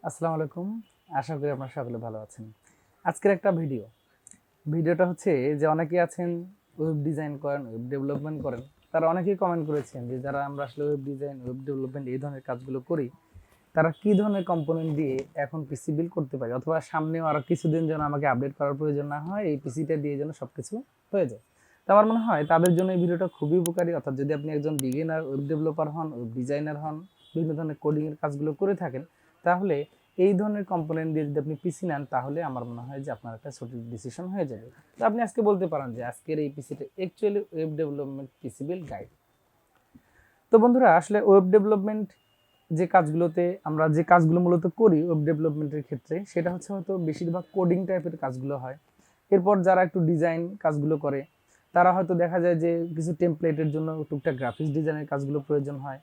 আসসালামু আলাইকুম। আশা করি আপনারা সকলে ভালো আছেন। আজকের একটা ভিডিওটা হচ্ছে যে অনেকেই আছেন ওয়েব ডিজাইন করেন, ওয়েব ডেভেলপমেন্ট করেন। তারা অনেকেই কমেন্ট করেছেন যে যারা আমরা আসলে ওয়েব ডিজাইন, ওয়েব ডেভেলপমেন্ট এই ধরনের কাজগুলো করি, তারা কি ধরনের কম্পোনেন্ট দিয়ে এখন পিসি বিল্ড করতে পারে, অথবা সামনেও আরো কিছুদিন যেন আমাকে আপডেট করার প্রয়োজন না হয়, এই পিসিটা দিয়ে যেন সবকিছু হয়ে যায়। তো আমার মনে হয় তাদের জন্য এই ভিডিওটা খুবই উপকারী। অর্থাৎ যদি আপনি একজন বিগিনার ওয়েব ডেভেলপার হন, ওয়েব ডিজাইনার হন, বিভিন্ন ধরনের কোডিং এর কাজগুলো করে থাকেন, তাহলে এই ধরনের কম্পোনেন্ট দিয়ে যদি আপনি পিসি নেন, তাহলে আমার মনে হয় যে আপনার একটা সঠিক ডিসিশন হয়ে যাবে। তো আপনি আজকে বলতে পারেন যে আজকের এই পিসিটা actually web development PC build guide. তো বন্ধুরা, আসলে ওয়েব ডেভেলপমেন্ট যে কাজগুলো মূলত করি ওয়েব ডেভেলপমেন্টের ক্ষেত্রে, সেটা হচ্ছে হয়তো বেশিরভাগ কোডিং টাইপের কাজগুলো হয়। এরপর যারা একটু ডিজাইন কাজগুলো করে, তারা হয়তো দেখা যায় যে কিছু টেমপ্লেটের জন্য টুকটাক গ্রাফিক্স ডিজাইনের কাজগুলো প্রয়োজন হয়।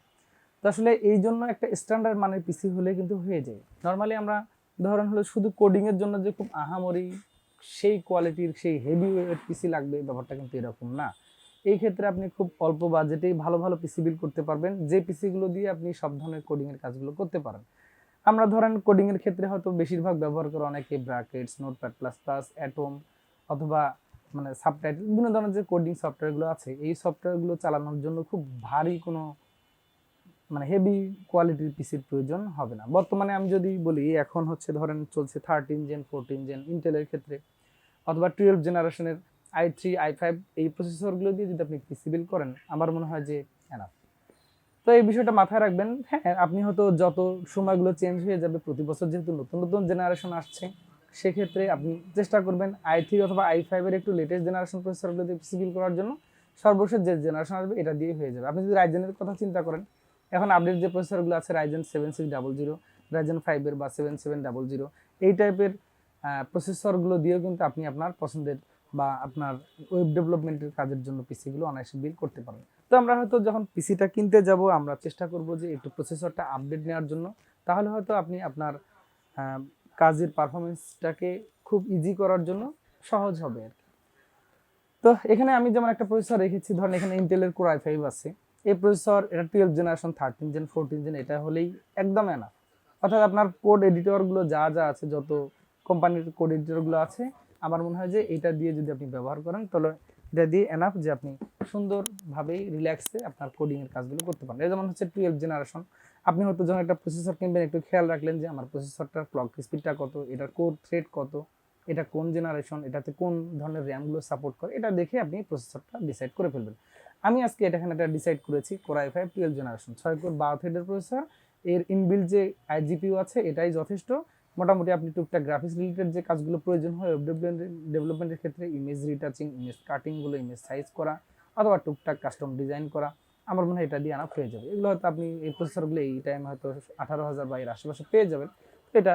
তো আসলে এই জন্য একটা স্ট্যান্ডার্ড মানের পিসি হলে কিন্তু হয়ে যায়। নর্মালি আমরা ধরেন হলো শুধু কোডিং এর জন্য যে খুব আহামরি সেই কোয়ালিটির সেই হেভি ওয়েট পিসি লাগবে, ব্যাপারটা কিন্তু এরকম না। এই ক্ষেত্রে আপনি খুব অল্প বাজেটেই ভালো ভালো পিসি বিল্ড করতে পারবেন, যে পিসিগুলো দিয়ে আপনি সব ধরনের কোডিং এর কাজগুলো করতে পারেন। আমরা ধরেন কোডিং এর ক্ষেত্রে হয়তো বেশিরভাগ ব্যবহার করে অনেকে brackets, notepad plus plus, atom, অথবা মানে সাবটাইটেল, বিভিন্ন ধরনের যে কোডিং সফটওয়্যারগুলো আছে, এই সফটওয়্যারগুলো চালানোর জন্য খুব ভারী কোনো মানে হেভি কোয়ালিটির পিসির প্রয়োজন হবে না। বর্তমানে আমি যদি বলি, এখন হচ্ছে ধরেন চলছে 13 জেন, 14 জেন ইন্টেলের ক্ষেত্রে, অথবা 12 জেনারেশনের i3 i5, এই প্রসেসরগুলো দিয়ে যদি আপনি পিসি বিল্ড করেন, আমার মনে হয় যে এনাফ। তো এই বিষয়টা মাথায় রাখবেন। হ্যাঁ, আপনি হয়তো যত সময়গুলো চেঞ্জ হয়ে যাবে, প্রতি বছর যেহেতু নতুন নতুন জেনারেশন আসছে, সেক্ষেত্রে আপনি চেষ্টা করবেন i3 অথবা i5 এর একটু লেটেস্ট জেনারেশন প্রসেসরগুলো দিয়ে পিসি বিল্ড করার জন্য। সর্বশেষ যে জেনারেশন আসবে এটা দিয়ে হয়ে যাবে। আপনি যদি রাইজেনের কথা চিন্তা করেন, এখন আপডেট যে প্রসেসরগুলো আছে, রাইজেন 7600, রাইজেন 5 বা 7700, এই টাইপের প্রসেসরগুলো দিয়েও কিন্তু আপনি আপনার পছন্দের বা আপনার ওয়েব ডেভেলপমেন্টের কাজের জন্য পিসিগুলো অনায়াসে বিল্ড করতে পারেন। তো আমরা হয়তো যখন পিসিটা কিনতে যাব, আমরা চেষ্টা করব যে একটু প্রসেসরটা আপডেট নেওয়ার জন্য। তাহলে হয়তো আপনি আপনার কাজের পারফরমেন্সটাকে খুব ইজি করার জন্য সহজ হবে আর কি। তো এখানে আমি যেমন একটা প্রসেসর রেখেছি, ধরেন এখানে ইন্টেলের কোর i5 আছে। এই প্রসেসর এটা 12 জেনারেশন, 13 জেন, 14 জেন, এটা হলেই একদম এনাফ। অর্থাৎ আপনার কোড এডিটরগুলো যা যা আছে, যত কোম্পানির কোড এডিটরগুলো আছে, আমার মনে হয় যে এটা দিয়ে যদি আপনি ব্যবহার করেন, তাহলে এটা দিয়ে এনাফ যে আপনি সুন্দরভাবেই রিল্যাক্সে আপনার কোডিংয়ের কাজগুলো করতে পারেন। এই যেমন হচ্ছে 12 জেনারেশন, আপনি হয়তো যখন একটা প্রসেসর কিনবেন, একটু খেয়াল রাখলেন যে আমার প্রসেসরটার ক্লক স্পিডটা কত, এটার কোর থ্রেড কত, এটা কোন জেনারেশন, এটাতে কোন ধরনের র্যামগুলো সাপোর্ট করে, এটা দেখে আপনি প্রসেসরটা ডিসাইড করে ফেলবেন। আমি আজকে এখানে একটা ডিসাইড করেছি কোর i5 12 জেনারেশন, 6 কোর 12 থ্রেডের প্রসেসর। এর ইনবিল্ড যে আইজিপিইউ আছে, এটাই যথেষ্ট। মোটামুটি আপনি টুকটাক গ্রাফিক্স রিলেটেড যে কাজগুলো প্রয়োজন হয় ওয়েব ডেভেলপমেন্টের ক্ষেত্রে, ইমেজ রিটাচিং, ইমেজ কাটিংগুলো, ইমেজ সাইজ করা, অথবা টুকটাক কাস্টম ডিজাইন করা, আমার মনে হয় এটা দিয়ে আনা হয়ে যাবে। এগুলো হয়তো আপনি এই প্রসেসরগুলো এই টাইম হয়তো 18,000 বা এর আশেপাশে পেয়ে যাবেন। এটা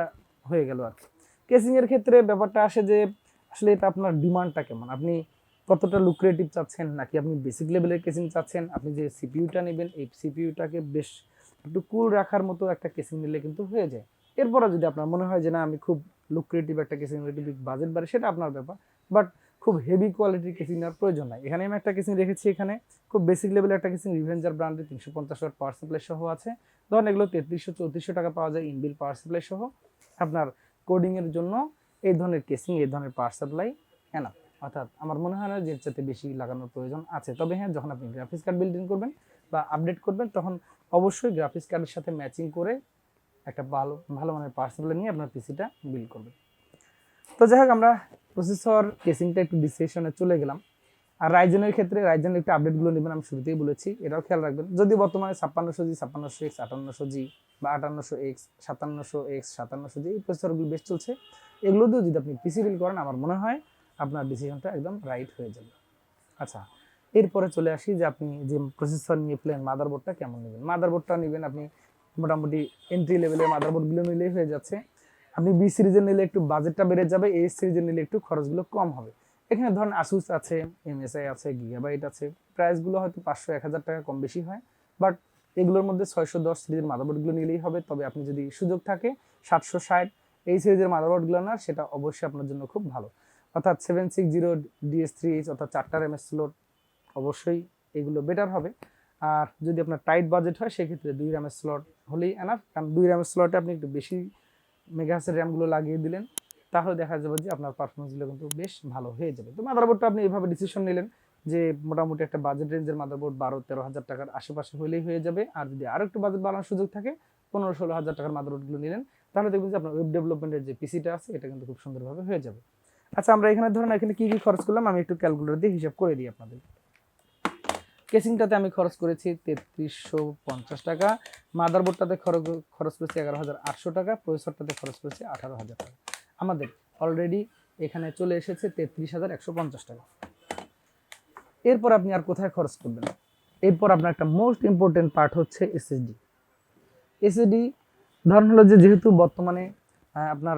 হয়ে গেল আর কি। কেসিং এর ক্ষেত্রে ব্যাপারটা আসে যে আসলে এটা আপনার ডিমান্ডটা কেমন, আপনি কতটা লুক্রেটিভ চাচ্ছেন, নাকি আপনি বেসিক লেভেলের কেসিং চাচ্ছেন। আপনি যে সিপিইউটা নেবেন, এই সিপিইউটাকে বেশ একটু কুল রাখার মতো একটা কেসিং নিলে কিন্তু হয়ে যায়। এরপরে যদি আপনার মনে হয় যে না, আমি খুব লুক্রেটিভ একটা কেসিং, বাজেট বাড়ে, সেটা আপনার ব্যাপার। বাট খুব হেভি কোয়ালিটির কেসিং নেওয়ার প্রয়োজন নাই। এখানে আমি একটা কেসিং রেখেছি, এখানে খুব বেসিক লেভেলের একটা কেসিং, রিভেঞ্জার ব্র্যান্ডের 350 ওয়াট পাওয়ার সাপ্লাই সহ আছে। ধরেন এগুলো 3300-3400 টাকা পাওয়া যায় ইনবিল পাওয়ার সাপ্লাই সহ। আপনার কোডিং এর জন্য এই ধরনের কেসিং, এই ধরনের পাওয়ার সাপ্লাই এনাফ। অর্থাৎ আমার মনে হয় না যে এর চাইতে বেশি লাগানোর প্রয়োজন আছে। তবে হ্যাঁ, যখন আপনি গ্রাফিক্স কার্ড বিল্ডিং করবেন বা আপডেট করবেন, তখন অবশ্যই গ্রাফিক্স কার্ডের সাথে ম্যাচিং করে একটা ভালো ভালো মানের পাওয়ার সাপ্লাই নিয়ে আপনার পিসিটা বিল্ড করবেন। তো যাই হোক, আমরা প্রসেসর কেসিংটা একটু ডিসিশনে চলে গেলাম। আর রাইজেনের ক্ষেত্রে রাইজেনের একটু আপডেটগুলো নেবেন, আমি শুরুতেই বলেছি, এটাও খেয়াল রাখবেন। যদি বর্তমানে 5600G, 5600X, 5800G বা 5800X, 5700X, 5700G এই প্রসেসরগুলো বেশ চলছে, এগুলো দিয়েও যদি আপনি পিসি বিল্ড করেন, আমার মনে হয় আপনার ডিসিশনটা একদম রাইট হয়ে যাবে। আচ্ছা, এরপরে চলে আসি যে আপনি যে প্রসেসর নিয়ে প্লেন, মাদারবোর্ডটা কেমন নেবেন। মাদারবোর্ডটা নেবেন আপনি মোটামুটি এন্ট্রি লেভেলের মাদারবোর্ডগুলো নিলেই হয়ে যাচ্ছে। আপনি বি সিরিজের নিলে একটু বাজেটটা বেড়ে যাবে, এ সিরিজের নিলে একটু খরচগুলো কম হবে। এখানে ধরেন আসুস আছে, এমএসআই আছে, গিগাবাইট আছে, প্রাইসগুলো হয়তো 500-1000 টাকা কম বেশি হয়। বাট এগুলোর মধ্যে 610 সিরিজের মাদারবোর্ডগুলো নিলেই হবে। তবে আপনি যদি সুযোগ থাকে 760 এই সিরিজের মাদারবোর্ডগুলো না, সেটা অবশ্যই আপনার জন্য খুব ভালো। অর্থাৎ 760DS3H, অর্থাৎ 4টা র্যামের স্লট, অবশ্যই এগুলো বেটার হবে। আর যদি আপনার টাইট বাজেট হয়, সেক্ষেত্রে 2 র্যামের স্লট হলেই এনাফ, কারণ 2 র্যামের স্লটে আপনি একটু বেশি মেগাহার্টজের র্যামগুলো লাগিয়ে দিলেন, তাহলে দেখা যাবে যে আপনার পারফরমেন্সগুলো কিন্তু বেশ ভালো হয়ে যাবে। তো মাদারবোর্ডটা আপনি এভাবে ডিসিশন নিলেন যে মোটামুটি একটা বাজেট রেঞ্জের মাদারবোর্ড 12-13 হাজার টাকার আশেপাশে হলেই হয়ে যাবে। আর যদি আরো একটু বাজেট বাড়ানোর সুযোগ থাকে 15-16 হাজার টাকার মাদারবোর্ডগুলো নিলেন, তাহলে দেখবেন যে আপনার ওয়েব ডেভেলপমেন্টের যে পিসিটা আছে এটা কিন্তু খুব সুন্দরভাবে হয়ে যাবে। আচ্ছা, আমরা এখানে ধরুন এখানে কি কি খরচ করলাম আমি একটু ক্যালকুলেটর দিয়ে হিসাব করে দিই আপনাদের। কেসিংটাতে আমি খরচ করেছি 3350 টাকা, মাদারবোর্ডটাতে খরচ করেছি 11,800 টাকা, প্রসেসরটাতে খরচ করেছি 18,000 টাকা। আমাদের অলরেডি এখানে চলে এসেছে 33,150 টাকা। এরপর আপনি আর কোথায় খরচ করবেন? এরপর আপনার একটা মোস্ট ইম্পর্টেন্ট পার্ট হচ্ছে এসএসডি। এসএসডি ধরুন হলো যে যেহেতু বর্তমানে আপনার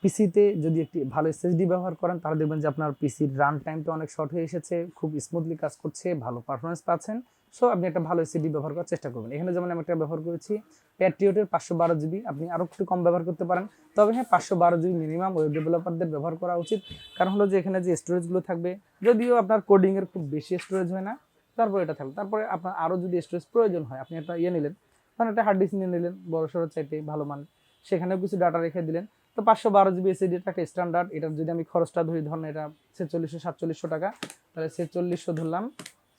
পিসিতে যদি একটি ভালো এসএসডি ব্যবহার করেন তাহলে দেখবেন যে আপনার পিসির রান টাইমটা অনেক শর্ট হয়ে এসেছে, খুব স্মুথলি কাজ করছে, ভালো পারফরমেন্স পাচ্ছেন। সো আপনি একটা ভালো এসএসডি ব্যবহার করার চেষ্টা করবেন। এখানে যেমন আমি একটা ব্যবহার করেছি প্যাট্রিয়টের 512 জিবি, আপনি আরও একটু কম ব্যবহার করতে পারেন। তবে হ্যাঁ, 512 জিবি মিনিমাম ওয়েব ডেভেলপারদের ব্যবহার করা উচিত। কারণ হলো যে এখানে যে স্টোরেজগুলো থাকবে, যদিও আপনার কোডিংয়ের খুব বেশি স্টোরেজ হয় না, তারপরে এটা থাকবে। তারপরে আপনার আরও যদি স্টোরেজ প্রয়োজন হয়, আপনি একটা নিলেন, মানে একটা হার্ড ডিস্ক নিয়ে নিলেন বড় সড়ো চাইতে ভালো মান, সেখানেও কিছু ডাটা রেখে দিলেন। তো 512 জিবি এসএসডি একটা স্ট্যান্ডার্ড। এটার যদি আমি খরচটা ধরি, ধরেন এটা 4600-4700 টাকা, তাহলে 4600 ধরলাম,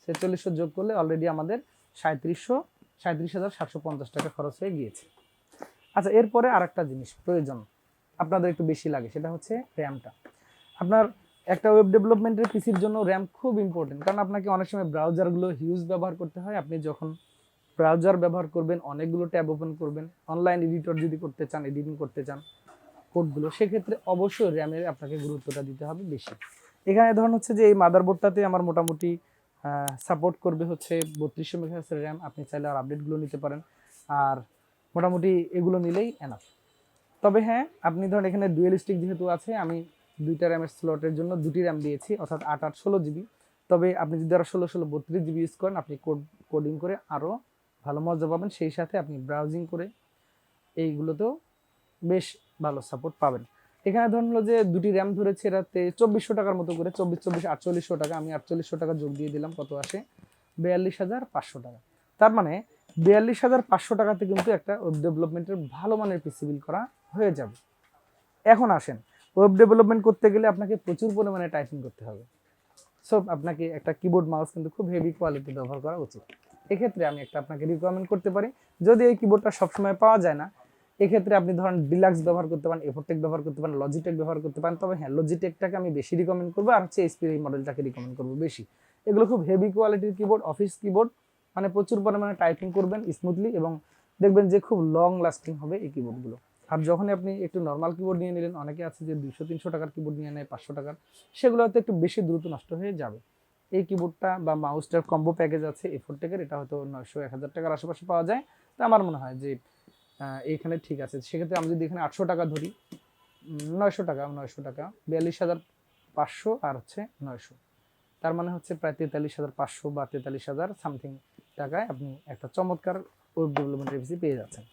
4600 যোগ করলে অলরেডি আমাদের 3750 টাকা খরচ হয়ে গিয়েছে। আচ্ছা, এরপরে আর একটা জিনিস প্রয়োজন আপনাদের একটু বেশি লাগে, সেটা হচ্ছে র্যামটা। আপনার একটা ওয়েব ডেভেলপমেন্টের পিসির জন্য র্যাম খুব ইম্পর্টেন্ট, কারণ আপনাকে অনেক সময় ব্রাউজারগুলো হিউজ ব্যবহার করতে হয়। আপনি যখন ব্রাউজার ব্যবহার করবেন, অনেকগুলো ট্যাব ওপেন করবেন, অনলাইন এডিটর যদি করতে চান, এডিটিং করতে চান কোডগুলো, সেক্ষেত্রে অবশ্যই র্যামের আপনাকে গুরুত্বটা দিতে হবে বেশি। এখানে ধরুন হচ্ছে যে এই মাদারবোর্ডটাতে আমার মোটামুটি সাপোর্ট করবে হচ্ছে 3200 মেগাহার্টজের র্যাম। আপনি চাইলে আর আপডেটগুলো নিতে পারেন, আর মোটামুটি এগুলো নিলেই এনাফ। তবে হ্যাঁ, আপনি ধরেন এখানে ডুয়েল স্টিক যেহেতু আছে, আমি দুইটা র্যামের স্লটের জন্য দুটি র্যাম দিয়েছি, অর্থাৎ 8/8 16 জিবি। তবে আপনি যদি আরও 16/16 32 জিবি ইউজ করেন, আপনি কোডিং করে আরও ভালো মজা পাবেন, সেই সাথে আপনি ব্রাউজিং করে এইগুলোতেও বেশ ভালো সাপোর্ট পাবেন। এখানে ধরুন হলো যে দুটি র্যাম ধরেছে, এটাতে 2400 টাকার মতো করে, 24 4800 টাকা, আমি 4800 টাকা যোগ দিয়ে দিলাম, কত আসে 42,500 টাকা। তার মানে 42,500 টাকাতে কিন্তু একটা ওয়েব ডেভেলপমেন্টের ভালো মানের পিসি বিল করা হয়ে যাবে। এখন আসেন, ওয়েব ডেভেলপমেন্ট করতে গেলে আপনাকে প্রচুর পরিমাণে টাইপিং করতে হবে। সো আপনাকে একটা কিবোর্ড মাউস কিন্তু খুব হেভি কোয়ালিটি ব্যবহার করা উচিত। এক্ষেত্রে আমি একটা আপনাকে রিকমেন্ড করতে পারি, যদি এই কিবোর্ডটা সবসময় পাওয়া যায় না, এক্ষেত্রে আপনি ধরেন ডিলাক্স ব্যবহার করতে পারেন, এফোরটেক ব্যবহার করতে পারেন, লজিটেক ব্যবহার করতে পারেন। তবে হ্যাঁ, লজিটেকটাকে আমি বেশি রিকমেন্ড করবো, আর হচ্ছে এইচপির এই মডেলটাকে রিকমেন্ড করবো বেশি। এগুলো খুব হেভি কোয়ালিটির কিবোর্ড, অফিস কিবোর্ড, মানে প্রচুর পরিমাণে টাইপিং করবেন স্মুথলি, এবং দেখবেন যে খুব লং লাস্টিং হবে এই কিবোর্ডগুলো। আর যখনই আপনি একটু নর্মাল কিবোর্ড নিয়ে নিলেন, অনেকে আছে যে 200-300 টাকার কিবোর্ড নিয়ে নেয়, 500 টাকার, সেগুলো হয়তো একটু বেশি দ্রুত নষ্ট হয়ে যাবে। এই কিবোর্ডটা বা মাউসটার কম্বো প্যাকেজ আছে এফোরটেকের, এটা হয়তো 900-1000 টাকার আশেপাশে পাওয়া যায়। তো আমার মনে হয় যে এইখানে ঠিক আছে। সেক্ষেত্রে আমি যদি এখানে 800 টাকা ধরি, 900 টাকা 42,500 আর হচ্ছে 900, তার মানে হচ্ছে প্রায় 43,500 বা 43,000 সামথিং টাকায় আপনি একটা চমৎকার ওয়েব ডেভেলপমেন্টের পিসি পেয়ে যাচ্ছেন।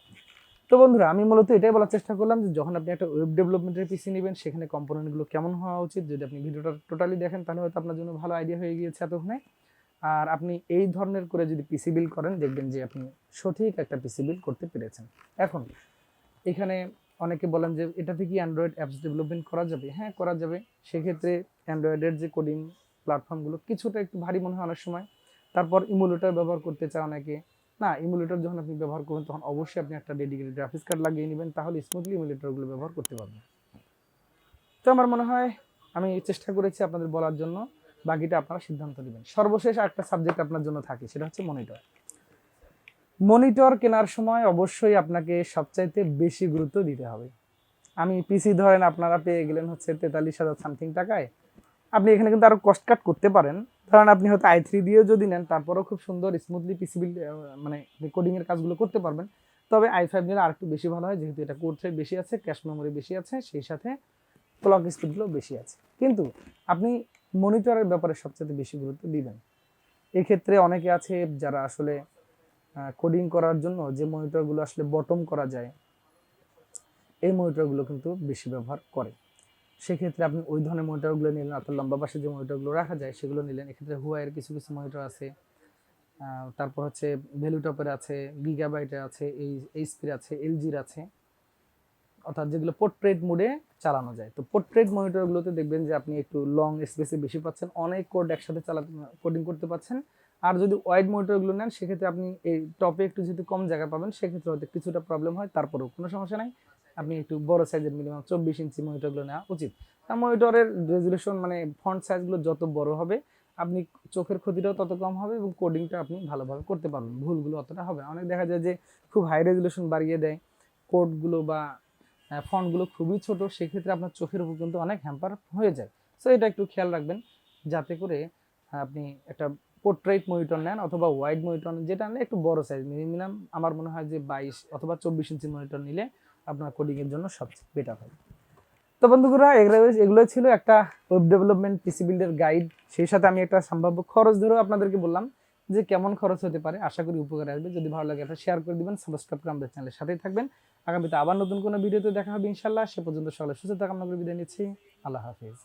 তো বন্ধুরা, আমি মূলত এটাই বলার চেষ্টা করলাম যে যখন আপনি একটা ওয়েব ডেভেলপমেন্টের পিসি নেবেন, সেখানে কম্পোনেন্টগুলো কেমন হওয়া উচিত। যদি আপনি ভিডিওটা টোটালি দেখেন, তাহলে হয়তো আপনার জন্য ভালো আইডিয়া হয়ে গিয়েছে এতক্ষণে। আর আপনি এই ধরনের করে যদি পিসি বিল্ড করেন, দেখবেন যে আপনি সঠিক একটা পিসি বিল্ড করতে পেরেছেন। এখন এখানে অনেকে বলেন যে এটাতে কি অ্যান্ড্রয়েড অ্যাপস ডেভেলপমেন্ট করা যাবে? হ্যাঁ, করা যাবে। সেক্ষেত্রে অ্যান্ড্রয়েডের যে কোডিং প্ল্যাটফর্মগুলো কিছুটা একটু ভারী মনে হয় অনেক সময়। তারপর ইমুলেটর ব্যবহার করতে চায় অনেকে। না, ইমুলেটর যখন আপনি ব্যবহার করবেন, তখন অবশ্যই আপনি একটা ডেডিকেটেড গ্রাফিক্স কার্ড লাগিয়ে নেবেন, তাহলে স্মুথলি ইমুলেটরগুলো ব্যবহার করতে পারবেন। তো আমার মনে হয় আমি চেষ্টা করেছি আপনাদের বলার জন্য, বাকিটা আপনারা সিদ্ধান্ত নেবেন। সর্বশেষ একটা সাবজেক্ট আপনার জন্য থাকে, সেটা হচ্ছে মনিটর। মনিটর কেনার সময় অবশ্যই আপনাকে সবচাইতে বেশি গুরুত্ব দিতে হবে। আমি পিসি ধরেন আপনারা পেয়ে গেলেন হচ্ছে 43,000 সামথিং টাকায়। আপনি এখানে কিন্তু আরো কস্ট কাট করতে পারেন। ধরেন আপনি হয়তো i3 দিয়েও যদি নেন, তারপরেও খুব সুন্দর স্মুথলি পিসি বিল্ড, মানে কোডিং এর কাজগুলো করতে পারবেন। তবে i5 নিলে আরেকটু বেশি ভালো হয়, যেহেতু এটা কোর থ্রেড বেশি আছে, ক্যাশ মেমোরি বেশি আছে, সেই সাথে ক্লক স্পিডগুলো বেশি আছে। কিন্তু আপনি মনিটরের ব্যাপারে সবচেয়ে বেশি গুরুত্ব দিবেন। এক্ষেত্রে অনেকে আছে যারা আসলে কোডিং করার জন্য যে মনিটরগুলো আসলে বটম করা যায়, এই মনিটরগুলো কিন্তু বেশি ব্যবহার করে। সেক্ষেত্রে আপনি ওই ধরনের মনিটরগুলো নিলেন, অর্থাৎ লম্বা পাশে যে মনিটরগুলো রাখা যায় সেগুলো নিলেন। এক্ষেত্রে হুয়াইয়ের কিছু কিছু মনিটর আছে, তারপর হচ্ছে ভ্যালুটপের আছে, গিগাবাইটের আছে, এইচপির আছে, এলজির আছে, অর্থাৎ যেগুলো পোর্ট্রেট মোডে চালানো যায়। তো পোর্ট্রেট মনিটরগুলোতে দেখবেন যে আপনি একটু লং স্পেসে বেশি পাচ্ছেন, অনেক কোড একসাথে চালাতে কোডিং করতে পারছেন। আর যদি ওয়াইড মনিটরগুলো নেন সেক্ষেত্রে আপনি এই টপে একটু যদি কম জায়গা পাবেন, সেক্ষেত্রে হয়তো কিছুটা প্রবলেম হয়, তারপরেও কোনো সমস্যা নাই। আপনি একটু বড় সাইজের মিনিমাম 24 ইঞ্চি মনিটরগুলো নেওয়া উচিত। আর মনিটরের রেজুলেশন মানে ফন্ট সাইজগুলো যত বড় হবে আপনি চোখের ক্ষতিটাও তত কম হবে এবং কোডিংটা আপনি ভালোভাবে করতে পারবেন, ভুলগুলো অতটা হবে না। অনেক দেখা যায় যে খুব হাই রেজুলেশন বাড়িয়ে দেয় কোডগুলো বা ফন্টগুলো খুবই ছোট, সেক্ষেত্রে আপনার চোখের উপর কিন্তু অনেক হ্যাম্পার হয়ে যায়। সো এটা একটু খেয়াল রাখবেন যাতে করে আপনি একটা পোর্ট্রেট মনিটর নেন অথবা ওয়াইড মনিটর নেন, যেটা নিলে একটু বড় সাইজ, মিনিমাম আমার মনে হয় যে 22 অথবা 24 ইঞ্চি মনিটর নিলে আপনার কোডিংয়ের জন্য সবচেয়ে বেটার হবে। তো বন্ধুরা এগুলো ছিল একটা ওয়েব ডেভেলপমেন্ট পিসি বিল্ডের গাইড। সেই সাথে আমি একটা সম্ভাব্য খরচ ধরেও আপনাদেরকে বললাম যে কেমন খরচ হতে পারে। আশা করি উপকারে আসবে। যদি ভালো লাগে একটা শেয়ার করে দিবেন, সাবস্ক্রাইব করে আমাদের চ্যানেলের সাথেই থাকবেন। আগামীতে আবার নতুন কোনো ভিডিওতে দেখা হবে ইনশাল্লাহ। সে পর্যন্ত সকলে সুস্থ থাকা কামনা করে বিদায় নিচ্ছি। আল্লাহ হাফিজ।